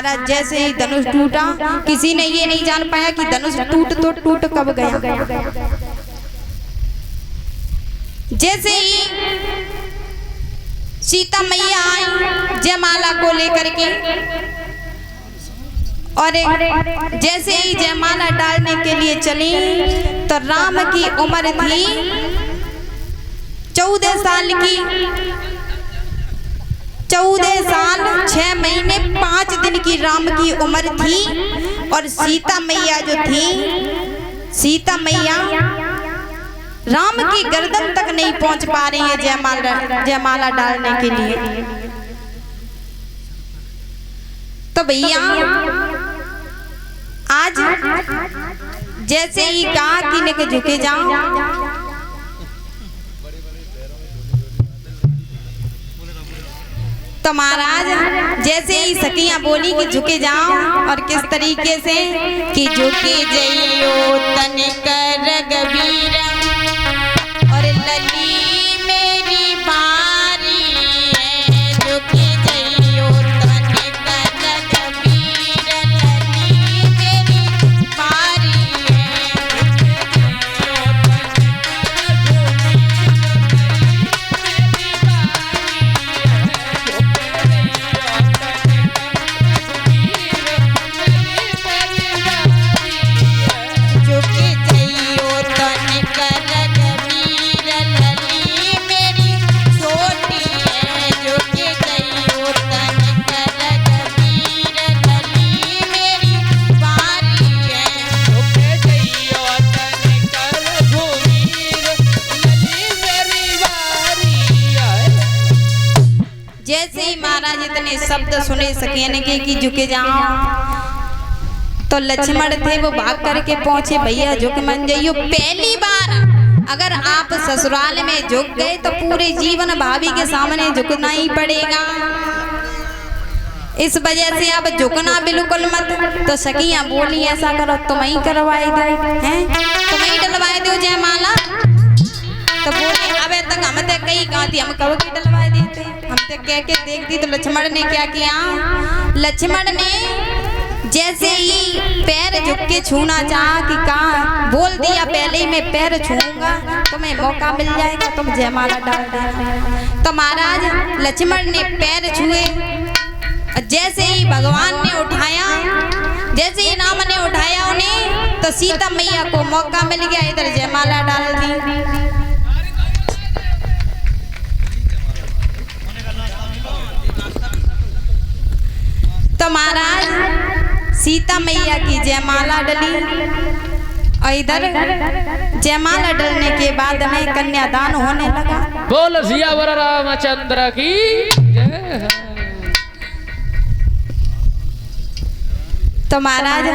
महाराज जैसे ही धनुष टूटा, किसी ने ये नहीं जान पाया कि धनुष टूट कब गया। जैसे ही सीता मैया आई जयमाला को लेकर के, और जैसे ही जयमाला डालने के लिए चली तो राम की उम्र थी 14 साल की। 14 साल 6 महीने 5 दिन की राम की उम्र थी। और सीता मैया जो थी, सीता मैया राम की गर्दन तक नहीं पहुंच पा रही है जयमाला डालने के लिए। तो भैया आज जैसे ही कहा कि ने झुके जाओ, तो महाराज जैसे ही सखियां बोली कि झुके जाओ, और किस तरीके से कि झुके जइयो तनिक रघुवीरा और लली मेरी बारी है। झुके जइयो तनिक रघुवीरा लली मेरी बारी महाराज इतने शब्द सुने सकेन के कि झुके जाओ, तो लक्ष्मण थे वो भाग करके पहुंचे, भैया झुक मन जाइयो। पहली बार अगर आप ससुराल में झुक गए तो पूरे जीवन भाभी के सामने झुकना ही पड़ेगा। इस वजह से आप झुकना बिल्कुल मत। तो सखियां बोली ऐसा करो तुम ही करवाए दो, हैं तुम ही डलवाए दो जयमाला। तो बोले अब तक हम तक कहीं कहा थी, हम कब की डलवाए देते, हम तक कह के देख दी। तो लक्ष्मण ने क्या किया, लक्ष्मण ने जैसे ही पैर झुक के छूना चाहा कि कहा बोल दिया पहले ही मैं पैर छूऊंगा तुम्हें मौका मिल जाएगा, तुम जयमाला डाल देना। तो महाराज लक्ष्मण ने पैर छुए, जैसे ही भगवान ने उठाया, जैसे ही राम ने उठाया उन्हें, तो सीता मैया को मौका मिल गया, इधर जयमाला डाल दी। तो महाराज सीता मैया की जयमाला डली, और इधर जयमाला डलने के बाद में कन्यादान होने लगा। बोल सियावर रामचंद्र की जय। तो महाराज